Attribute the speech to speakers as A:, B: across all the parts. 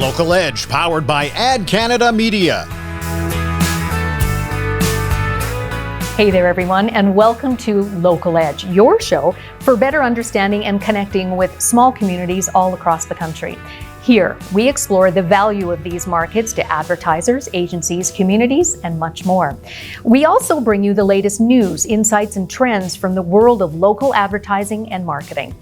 A: Local Edge, powered by Ad Canada Media.
B: Hey there, everyone, and welcome to Local Edge, your show for better understanding and connecting with small communities all across the country. Here, we explore the value of these markets to advertisers, agencies, communities, and much more. We also bring you the latest news, insights, and trends from the world of local advertising and marketing.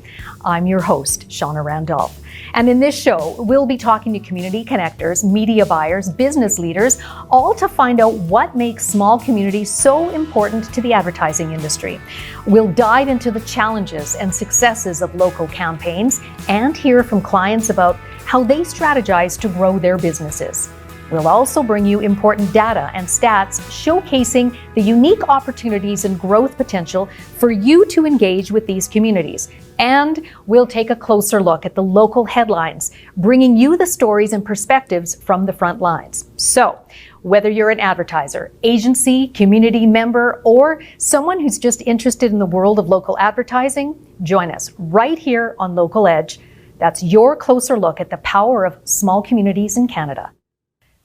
B: I'm your host, Shawna Randolph. And in this show, we'll be talking to community connectors, media buyers, business leaders, all to find out what makes small communities so important to the advertising industry. We'll dive into the challenges and successes of local campaigns and hear from clients about how they strategize to grow their businesses. We'll also bring you important data and stats showcasing the unique opportunities and growth potential for you to engage with these communities. And we'll take a closer look at the local headlines, bringing you the stories and perspectives from the front lines. So, whether you're an advertiser, agency, community member, or someone who's just interested in the world of local advertising, join us right here on Local Edge. That's your closer look at the power of small communities in Canada.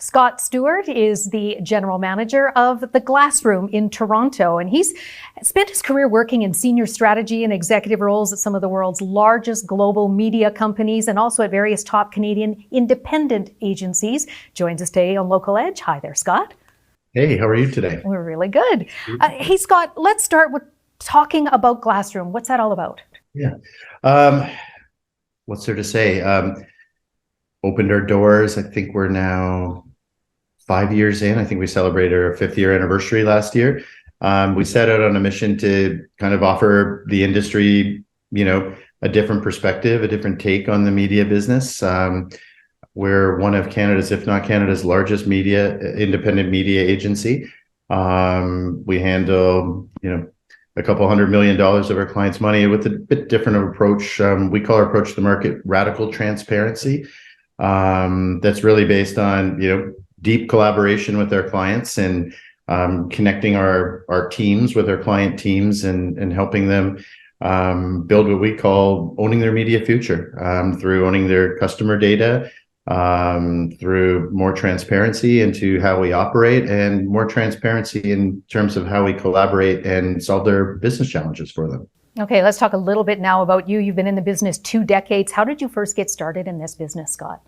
B: Scott Stewart is the general manager of the Glass Room in Toronto, and he's spent his career working in senior strategy and executive roles at some of the world's largest global media companies and also at various top Canadian independent agencies. Joins us today on Local Edge. Hi there, Scott.
C: Hey, how are you today?
B: We're really good. Hey, Scott, let's start with talking about Glass Room. What's that all about?
C: Yeah. What's there to say? Opened our doors. I think we're now 5 years in. I think we celebrated our 5th year anniversary last year. We set out on a mission to kind of offer the industry, a different perspective, a different take on the media business. We're one of Canada's, if not Canada's, largest independent media agency. We handle, a couple $100 million of our clients' money with a bit different approach. We call our approach to the market radical transparency. That's really based on, deep collaboration with our clients and connecting our teams with our client teams and helping them build what we call owning their media future through owning their customer data, through more transparency into how we operate and more transparency in terms of how we collaborate and solve their business challenges for them.
B: Okay, let's talk a little bit now about you. You've been in the business 2 decades. How did you first get started in this business, Scott?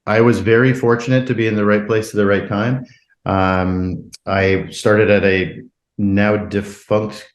C: I was very fortunate to be in the right place at the right time. I started at a now defunct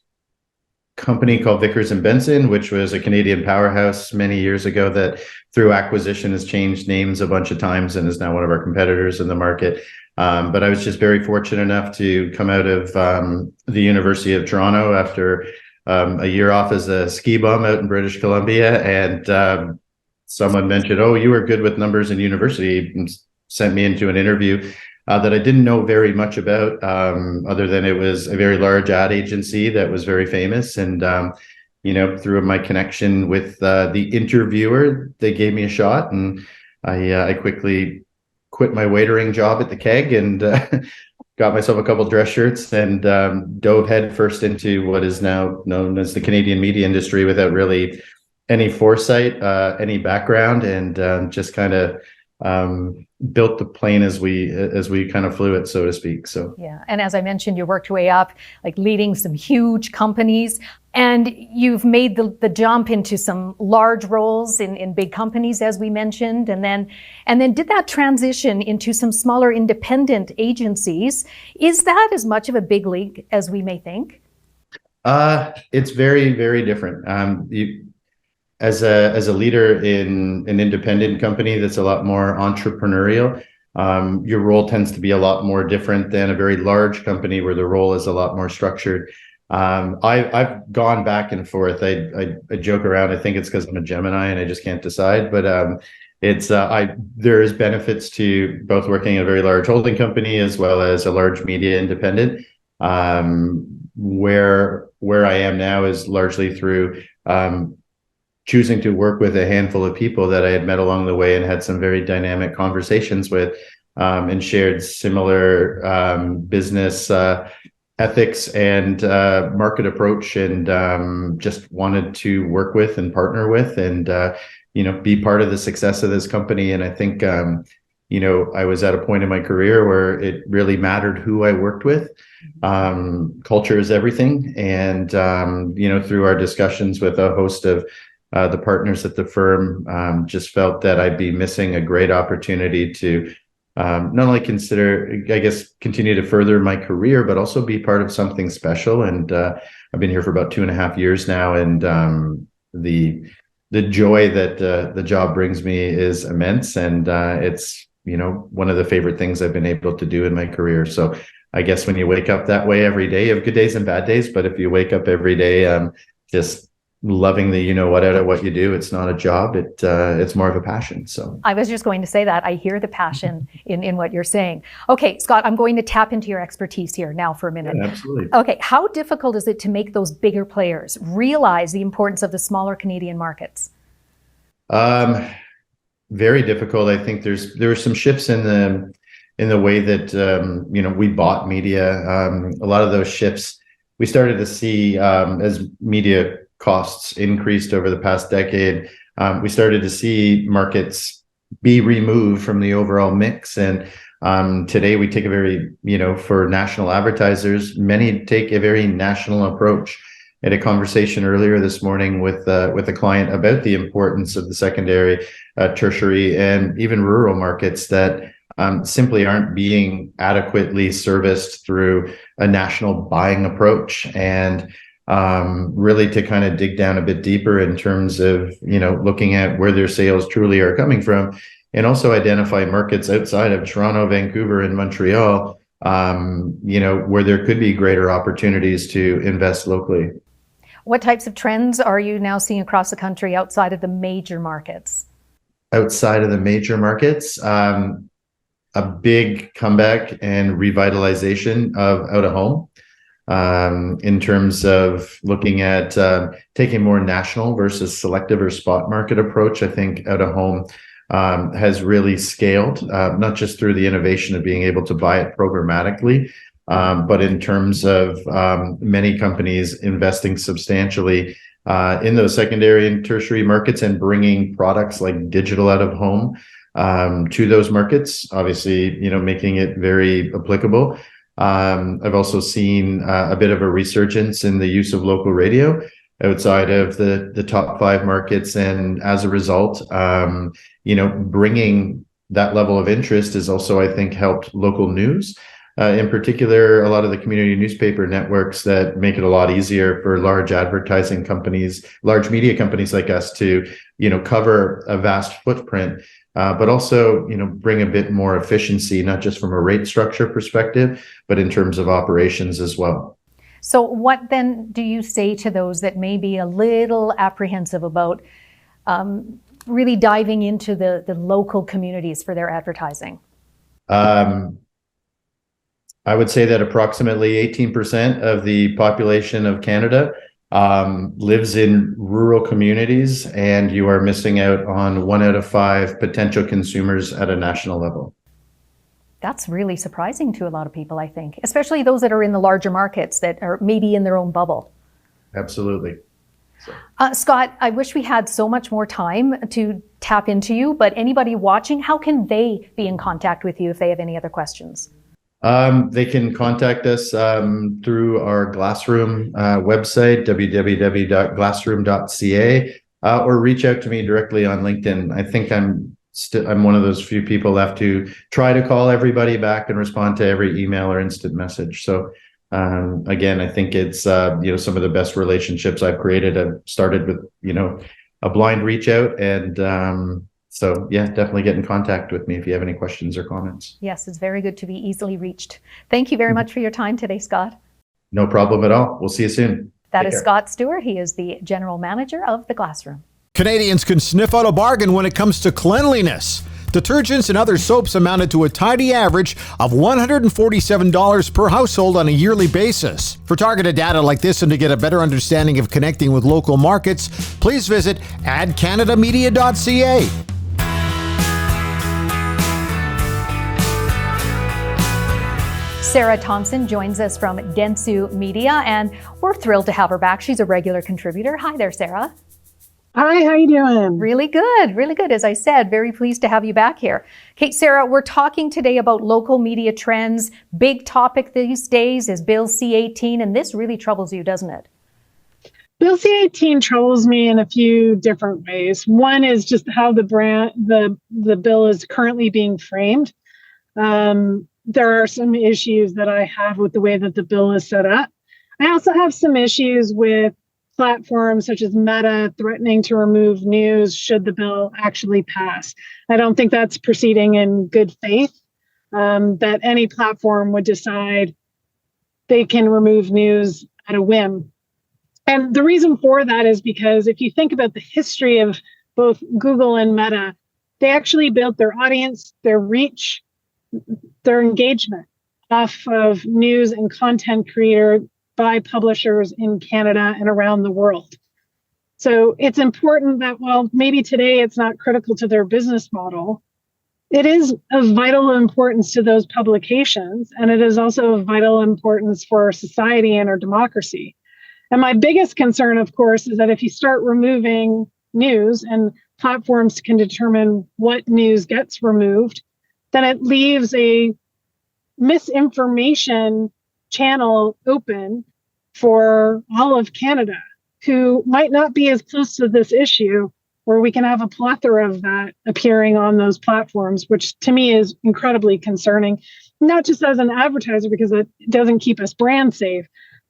C: company called Vickers and Benson, which was a Canadian powerhouse many years ago that through acquisition has changed names a bunch of times and is now one of our competitors in the market. But I was just very fortunate enough to come out of the University of Toronto after a year off as a ski bum out in British Columbia. And someone mentioned, oh, you were good with numbers in university, and sent me into an interview that I didn't know very much about, other than it was a very large ad agency that was very famous. And, through my connection with the interviewer, they gave me a shot, and I quickly quit my waitering job at the Keg and got myself a couple dress shirts and dove headfirst into what is now known as the Canadian media industry without really any foresight, any background, and just kind of built the plane as we kind of flew it, so to speak. So
B: yeah, and as I mentioned, you worked your way up, like leading some huge companies, and you've made the jump into some large roles in big companies, as we mentioned, and then did that transition into some smaller independent agencies. Is that as much of a big league as we may think?
C: It's very, very different. As a leader in an independent company that's a lot more entrepreneurial, your role tends to be a lot more different than a very large company where the role is a lot more structured. I've gone back and forth. I joke around. I think it's because I'm a Gemini and I just can't decide. But there is benefits to both working at a very large holding company as well as a large media independent. Where I am now is largely through choosing to work with a handful of people that I had met along the way and had some very dynamic conversations with, and shared similar business ethics and market approach, and just wanted to work with and partner with and be part of the success of this company. And I think, I was at a point in my career where it really mattered who I worked with. Culture is everything. And, through our discussions with a host of the partners at the firm, just felt that I'd be missing a great opportunity to not only continue to further my career, but also be part of something special. And I've been here for about 2.5 years now. And the joy that the job brings me is immense. And it's, one of the favorite things I've been able to do in my career. So I guess when you wake up that way every day, you have good days and bad days, but if you wake up every day just loving the out of what you do, it's not a job, it's more of a passion. So
B: I was just going to say that I hear the passion in what you're saying. Okay, Scott, I'm going to tap into your expertise here now for a minute.
C: Yeah, absolutely.
B: Okay, how difficult is it to make those bigger players realize the importance of the smaller Canadian markets?
C: Very difficult. I think there were some shifts in the way that we bought media. A lot of those shifts we started to see as media costs increased over the past decade. We started to see markets be removed from the overall mix. And today we take a very, for national advertisers, many take a very national approach. I had a conversation earlier this morning with a client about the importance of the secondary, tertiary, and even rural markets that simply aren't being adequately serviced through a national buying approach. And really to kind of dig down a bit deeper in terms of, looking at where their sales truly are coming from, and also identify markets outside of Toronto, Vancouver, and Montreal, where there could be greater opportunities to invest locally.
B: What types of trends are you now seeing across the country outside of the major markets?
C: Outside of the major markets, a big comeback and revitalization of out of home. In terms of looking at taking more national versus selective or spot market approach. I think out of home has really scaled, not just through the innovation of being able to buy it programmatically, but in terms of many companies investing substantially in those secondary and tertiary markets and bringing products like digital out of home to those markets, obviously, making it very applicable. I've also seen a bit of a resurgence in the use of local radio outside of the top 5 markets. And as a result, bringing that level of interest has also, I think, helped local news. In particular, a lot of the community newspaper networks that make it a lot easier for large advertising companies, large media companies like us to, cover a vast footprint, but also, bring a bit more efficiency, not just from a rate structure perspective, but in terms of operations as well.
B: So what then do you say to those that may be a little apprehensive about really diving into the local communities for their advertising?
C: I would say that approximately 18% of the population of Canada lives in rural communities, and you are missing out on 1 out of 5 potential consumers at a national level.
B: That's really surprising to a lot of people, I think, especially those that are in the larger markets that are maybe in their own bubble.
C: Absolutely.
B: Scott, I wish we had so much more time to tap into you, but anybody watching, how can they be in contact with you if they have any other questions?
C: They can contact us through our Glassroom website, www.glassroom.ca, or reach out to me directly on LinkedIn. I think I'm one of those few people left who try to call everybody back and respond to every email or instant message. So again, I think it's some of the best relationships I've created have started with a blind reach out, and so yeah, definitely get in contact with me if you have any questions or comments.
B: Yes, it's very good to be easily reached. Thank you very much for your time today, Scott.
C: No problem at all. We'll see you soon.
B: That is Scott Stewart. He is the general manager of the Glassroom.
A: Canadians can sniff out a bargain when it comes to cleanliness. Detergents and other soaps amounted to a tidy average of $147 per household on a yearly basis. For targeted data like this and to get a better understanding of connecting with local markets, please visit adcanadamedia.ca.
B: Sarah Thompson joins us from Dentsu Media, and we're thrilled to have her back. She's a regular contributor. Hi there, Sarah.
D: Hi, how you doing?
B: Really good, really good. As I said, very pleased to have you back here. Okay, Sarah, we're talking today about local media trends. Big topic these days is Bill C-18, and this really troubles you, doesn't it?
D: Bill C-18 troubles me in a few different ways. One is just how the bill is currently being framed. There are some issues that I have with the way that the bill is set up. I also have some issues with platforms such as Meta threatening to remove news should the bill actually pass. I don't think that's proceeding in good faith, that any platform would decide they can remove news at a whim. And the reason for that is because if you think about the history of both Google and Meta, they actually built their audience, their reach, their engagement off of news and content created by publishers in Canada and around the world. So it's important that while maybe today it's not critical to their business model, it is of vital importance to those publications, and it is also of vital importance for society and our democracy. And my biggest concern, of course, is that if you start removing news and platforms can determine what news gets removed, then it leaves a misinformation channel open for all of Canada who might not be as close to this issue, where we can have a plethora of that appearing on those platforms, which to me is incredibly concerning, not just as an advertiser because it doesn't keep us brand safe,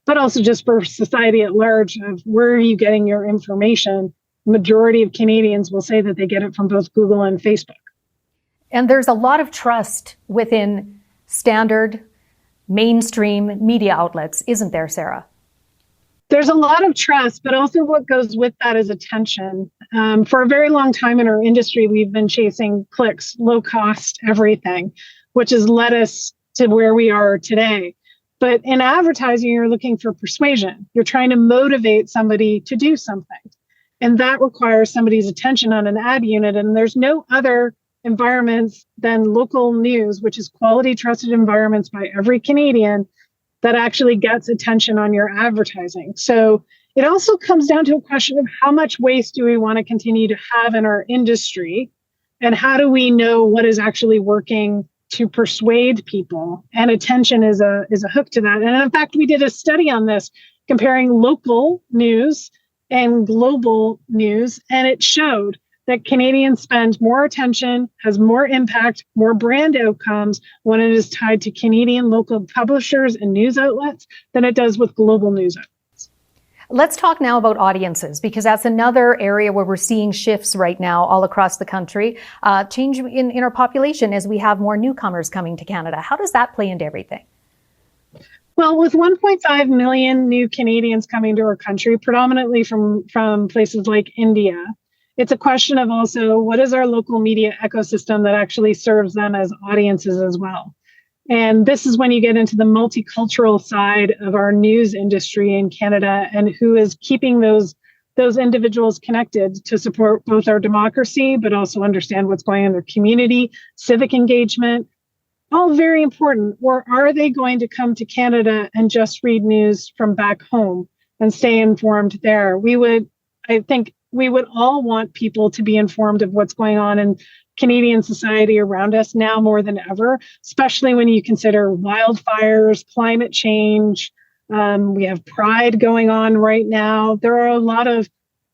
D: but also just for society at large of where are you getting your information? Majority of Canadians will say that they get it from both Google and Facebook.
B: And there's a lot of trust within standard mainstream media outlets, isn't there, Sarah?
D: There's a lot of trust, but also what goes with that is attention. For a very long time in our industry, we've been chasing clicks, low cost, everything, which has led us to where we are today. But in advertising, you're looking for persuasion. You're trying to motivate somebody to do something. And that requires somebody's attention on an ad unit. And there's no other environments than local news, which is quality, trusted environments by every Canadian, that actually gets attention on your advertising. So it also comes down to a question of how much waste do we want to continue to have in our industry, and how do we know what is actually working to persuade people? And attention is a hook to that. And in fact, we did a study on this comparing local news and global news, and it showed that Canadians spend more attention, has more impact, more brand outcomes when it is tied to Canadian local publishers and news outlets than it does with global news outlets.
B: Let's talk now about audiences, because that's another area where we're seeing shifts right now all across the country, change in our population as we have more newcomers coming to Canada. How does that play into everything?
D: Well, with 1.5 million new Canadians coming to our country, predominantly from places like India, it's a question of also what is our local media ecosystem that actually serves them as audiences as well. And this is when you get into the multicultural side of our news industry in Canada, and who is keeping those individuals connected to support both our democracy, but also understand what's going on in their community, civic engagement, all very important. Or are they going to come to Canada and just read news from back home and stay informed there? I think we would all want people to be informed of what's going on in Canadian society around us now more than ever, especially when you consider wildfires, climate change. We have Pride going on right now. There are a lot of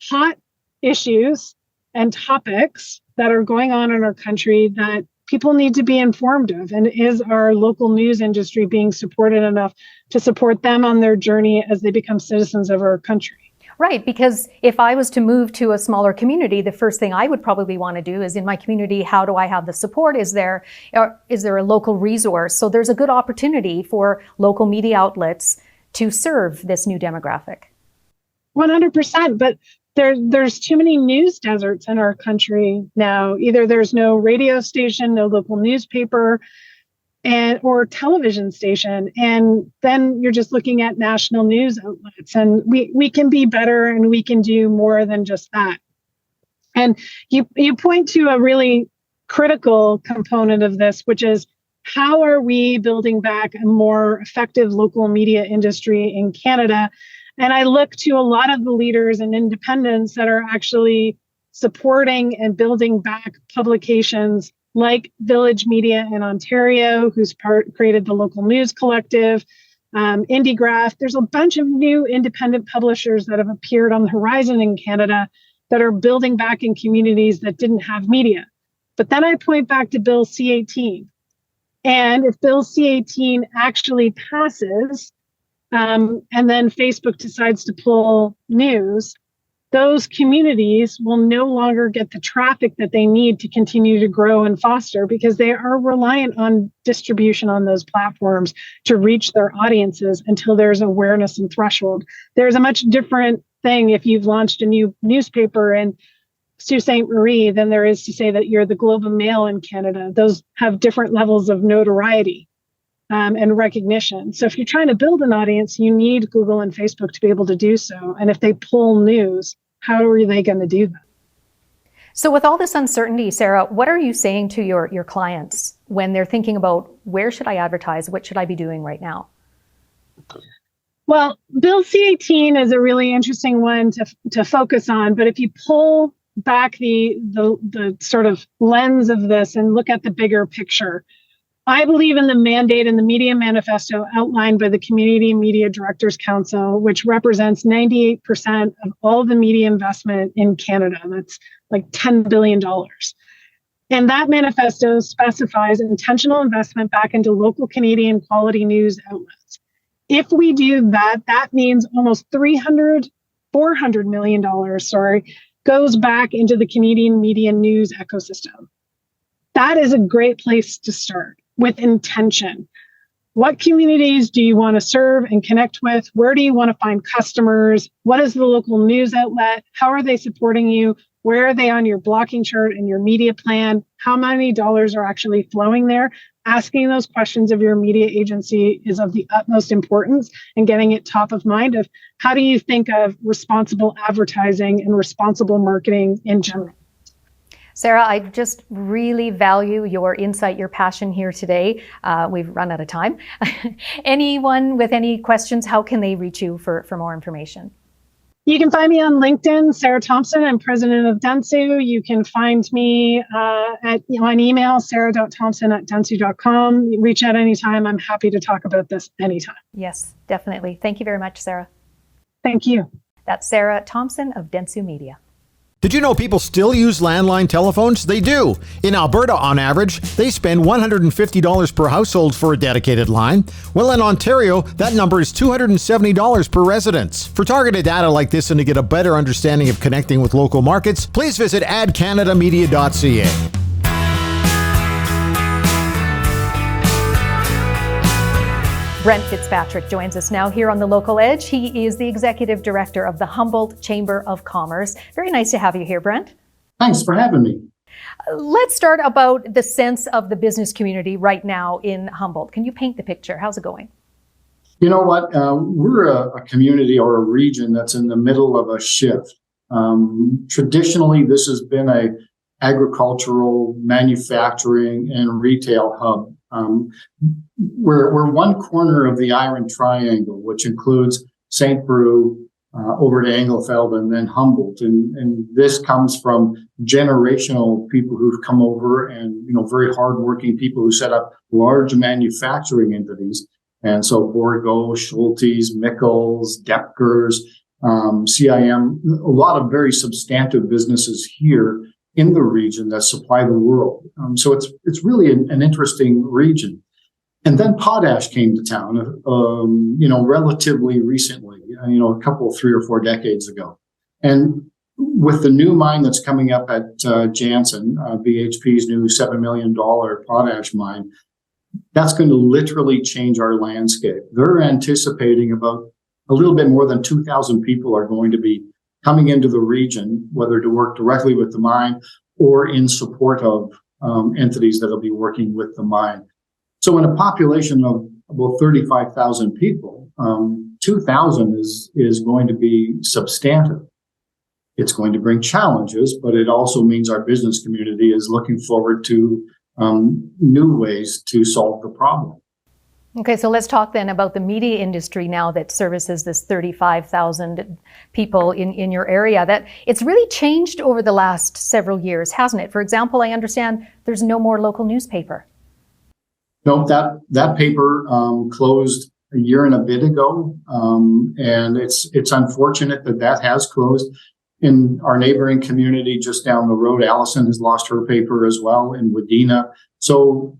D: hot issues and topics that are going on in our country that people need to be informed of. And is our local news industry being supported enough to support them on their journey as they become citizens of our country?
B: Right, because if I was to move to a smaller community, the first thing I would probably want to do is, in my community, how do I have the support? Is there a local resource? So there's a good opportunity for local media outlets to serve this new demographic.
D: 100%, but there's too many news deserts in our country now. Either there's no radio station, no local newspaper, or television station, and then you're just looking at national news outlets. And we can be better, and we can do more than just that. And you point to a really critical component of this, which is how are we building back a more effective local media industry in Canada? And I look to a lot of the leaders and independents that are actually supporting and building back publications like Village Media in Ontario, who's created the Local News Collective, IndieGraph. There's a bunch of new independent publishers that have appeared on the horizon in Canada that are building back in communities that didn't have media. But then I point back to Bill C-18. And if Bill C-18 actually passes, and then Facebook decides to pull news, those communities will no longer get the traffic that they need to continue to grow and foster, because they are reliant on distribution on those platforms to reach their audiences until there's awareness and threshold. There's a much different thing if you've launched a new newspaper in Sault Ste. Marie than there is to say that you're the Globe and Mail in Canada. Those have different levels of notoriety and recognition. So if you're trying to build an audience, you need Google and Facebook to be able to do so. And if they pull news, how are they going to do that?
B: So with all this uncertainty, Sarah, what are you saying to your clients when they're thinking about where should I advertise? What should I be doing right now?
D: Well, Bill C-18 is a really interesting one to focus on. But if you pull back the sort of lens of this and look at the bigger picture, I believe in the mandate in the Media Manifesto outlined by the Community Media Directors Council, which represents 98% of all the media investment in Canada. That's like $10 billion. And that manifesto specifies intentional investment back into local Canadian quality news outlets. If we do that, that means almost $400 million, goes back into the Canadian media news ecosystem. That is a great place to start. With intention. What communities do you want to serve and connect with? Where do you want to find customers? What is the local news outlet? How are they supporting you? Where are they on your blocking chart and your media plan? How many dollars are actually flowing there? Asking those questions of your media agency is of the utmost importance, and getting it top of mind of how do you think of responsible advertising and responsible marketing in general.
B: Sarah, I just really value your insight, your passion here today. We've run out of time. Anyone with any questions, how can they reach you for more information?
D: You can find me on LinkedIn, Sarah Thompson. I'm president of Dentsu. You can find me on email, sarah.thompson@dentsu.com. Reach out anytime. I'm happy to talk about this anytime.
B: Yes, definitely. Thank you very much, Sarah.
D: Thank you.
B: That's Sarah Thompson of Dentsu Media.
A: Did you know people still use landline telephones? They do. In Alberta, on average, they spend $150 per household for a dedicated line. Well, in Ontario, that number is $270 per residence. For targeted data like this and to get a better understanding of connecting with local markets, please visit adcanadamedia.ca.
B: Brent Fitzpatrick joins us now here on The Local Edge. He is the Executive Director of the Humboldt Chamber of Commerce. Very nice to have you here, Brent.
E: Thanks for having me.
B: Let's start about the sense of the business community right now in Humboldt. Can you paint the picture? How's it going?
E: You know what? We're a community or a region that's in the middle of a shift. Traditionally, this has been a agricultural, manufacturing, and retail hub. We're one corner of the Iron Triangle, which includes St. Brew, over to Engelfeld, and then Humboldt. And this comes from generational people who've come over, and very hardworking people who set up large manufacturing entities. And so Borgo, Schultes, Mickels, Depkers, CIM, a lot of very substantive businesses here in the region that supply the world. So it's really an interesting region. And then potash came to town, relatively recently, a couple, 3 or 4 decades ago. And with the new mine that's coming up at Jansen, BHP's new $7 million potash mine, that's going to literally change our landscape. They're anticipating about a little bit more than 2,000 people are going to be coming into the region, whether to work directly with the mine or in support of entities that will be working with the mine. So in a population of about 35,000 people, 2,000 is going to be substantive. It's going to bring challenges, but it also means our business community is looking forward to new ways to solve the problem.
B: Okay, so let's talk then about the media industry now that services this 35,000 people in your area. That it's really changed over the last several years, hasn't it? For example, I understand there's no more local newspaper.
E: No, that paper closed a year and a bit ago, and it's unfortunate that has closed. In our neighboring community just down the road, Allison has lost her paper as well in Wadena. So,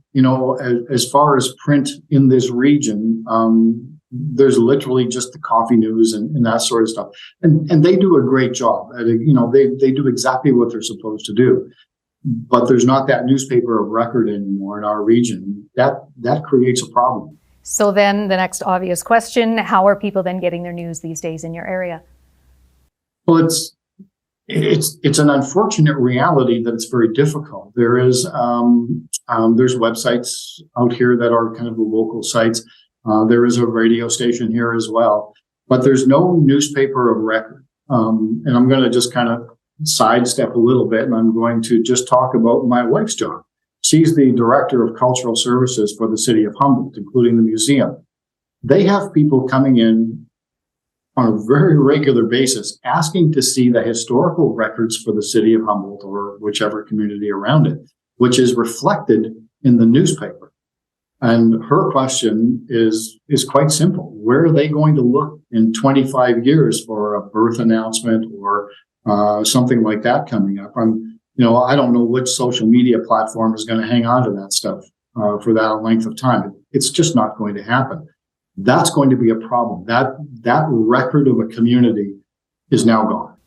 E: as far as print in this region, there's literally just the coffee news and that sort of stuff. And they do a great job at it. They do exactly what they're supposed to do. But there's not that newspaper of record anymore in our region. That creates a problem.
B: So then the next obvious question, how are people then getting their news these days in your area?
E: Well, it's an unfortunate reality that it's very difficult. There's websites out here that are kind of the local sites. There is a radio station here as well, but there's no newspaper of record. And I'm going to just kind of sidestep a little bit, and I'm going to just talk about my wife's job. She's the director of cultural services for the city of Humboldt, including the museum. They have people coming in on a very regular basis, asking to see the historical records for the city of Humboldt or whichever community around it, which is reflected in the newspaper. And her question is quite simple. Where are they going to look in 25 years for a birth announcement or something like that coming up? I don't know which social media platform is going to hang on to that stuff for that length of time. It's just not going to happen. That's going to be a problem. That record of a community is now gone.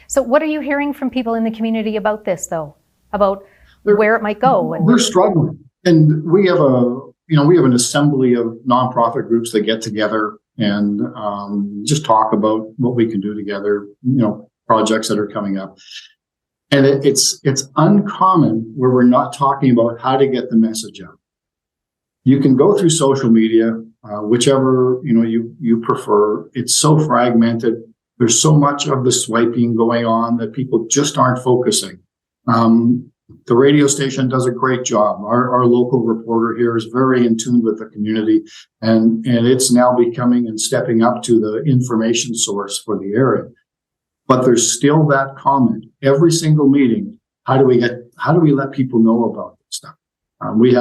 B: So what are you hearing from people in the community about this, though? About where it might go?
E: We're struggling. And we have an assembly of nonprofit groups that get together and just talk about what we can do together, projects that are coming up. And it's uncommon where we're not talking about how to get the message out. You can go through social media, whichever you prefer. It's so fragmented. There's so much of the swiping going on that people just aren't focusing. The radio station does a great job. Our local reporter here is very in tune with the community, and it's now becoming and stepping up to the information source for the area. But there's still that comment every single meeting. How do we let people know about this stuff? We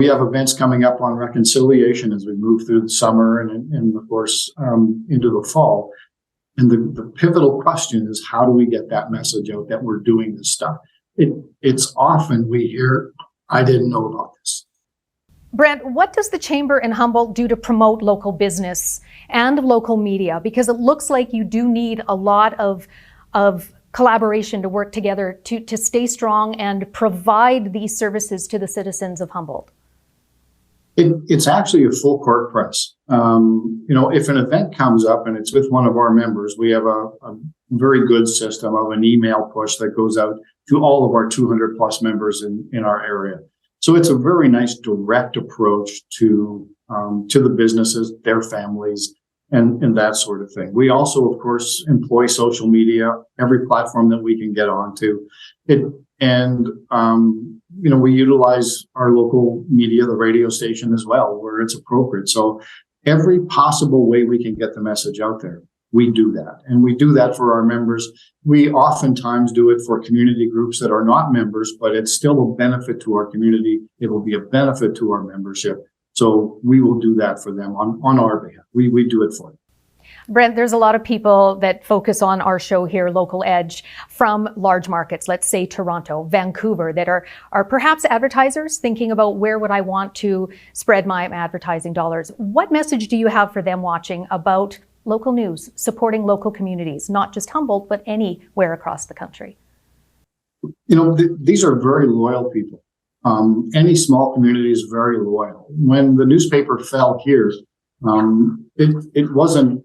E: have events coming up on reconciliation as we move through the summer and of course, into the fall. And the pivotal question is, how do we get that message out that we're doing this stuff? It's often we hear, I didn't know about this.
B: Brent, what does the Chamber in Humboldt do to promote local business and local media? Because it looks like you do need a lot of collaboration to work together to stay strong and provide these services to the citizens of Humboldt.
E: It's actually a full court press. If an event comes up and it's with one of our members, we have a very good system of an email push that goes out to all of our 200 plus members in our area. So it's a very nice direct approach to the businesses, their families, and that sort of thing. We also, of course, employ social media, every platform that we can get onto it. And, we utilize our local media, the radio station as well, where it's appropriate. So every possible way we can get the message out there, we do that. And we do that for our members. We oftentimes do it for community groups that are not members, but it's still a benefit to our community. It will be a benefit to our membership. So we will do that for them on our behalf. We do it for them.
B: Brent, there's a lot of people that focus on our show here, Local Edge, from large markets, let's say Toronto, Vancouver, that are perhaps advertisers thinking about where would I want to spread my advertising dollars. What message do you have for them watching about local news, supporting local communities, not just Humboldt, but anywhere across the country?
E: These are very loyal people. Any small community is very loyal. When the newspaper fell here, it wasn't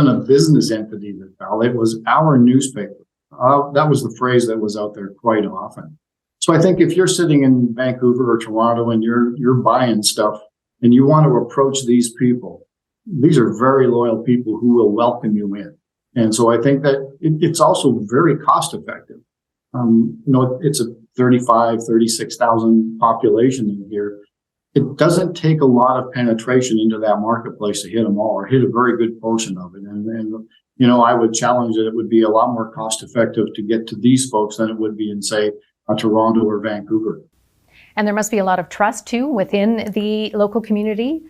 E: a business entity that fell. It was our newspaper. That was the phrase that was out there quite often. So I think if you're sitting in Vancouver or Toronto and you're buying stuff and you want to approach these people, these are very loyal people who will welcome you in. And so I think that it's also very cost effective. It's a 36,000 population in here. it doesn't take a lot of penetration into that marketplace to hit them all, or hit a very good portion of it. And I would challenge that it would be a lot more cost effective to get to these folks than it would be in, say, Toronto or Vancouver.
B: And there must be a lot of trust too within the local community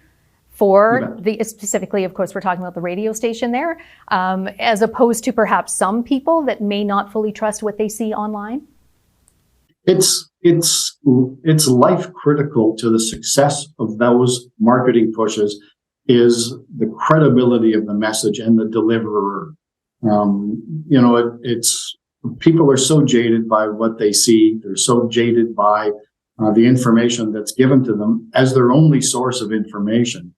B: for specifically, of course, we're talking about the radio station there, as opposed to perhaps some people that may not fully trust what they see online.
E: It's life critical to the success of those marketing pushes is the credibility of the message and the deliverer. It's people are so jaded by what they see. They're so jaded by the information that's given to them as their only source of information.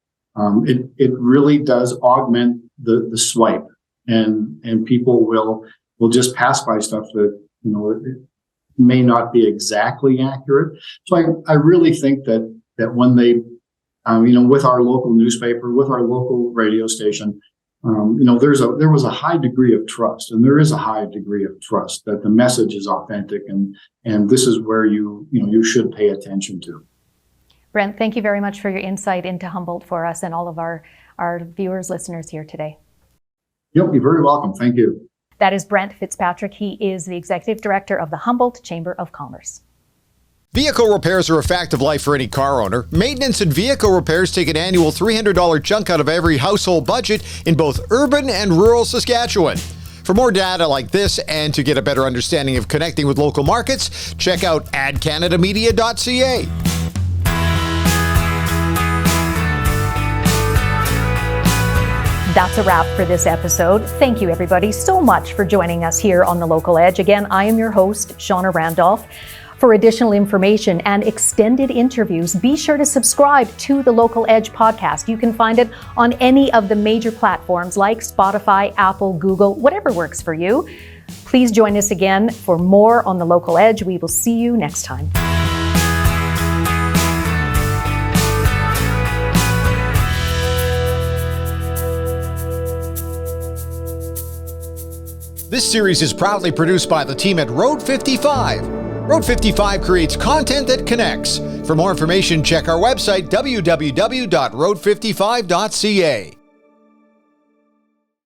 E: It really does augment the swipe, and people will just pass by stuff that it may not be exactly accurate. So I really think that when they with our local newspaper, with our local radio station, there was a high degree of trust, and there is a high degree of trust that the message is authentic, and this is where you should pay attention to.
B: Brent, thank you very much for your insight into Humboldt for us and all of our viewers, listeners here today.
E: You're very welcome. Thank you.
B: That is Brent Fitzpatrick. He is the Executive Director of the Humboldt Chamber of Commerce.
A: Vehicle repairs are a fact of life for any car owner. Maintenance and vehicle repairs take an annual $300 chunk out of every household budget in both urban and rural Saskatchewan. For more data like this and to get a better understanding of connecting with local markets, check out adcanadamedia.ca.
B: That's a wrap for this episode. Thank you, everybody, so much for joining us here on The Local Edge. Again, I am your host, Shawna Randolph. For additional information and extended interviews, be sure to subscribe to the Local Edge podcast. You can find it on any of the major platforms like Spotify, Apple, Google, whatever works for you. Please join us again for more on The Local Edge. We will see you next time.
A: This series is proudly produced by the team at Road 55. Road 55 creates content that connects. For more information, check our website, www.road55.ca.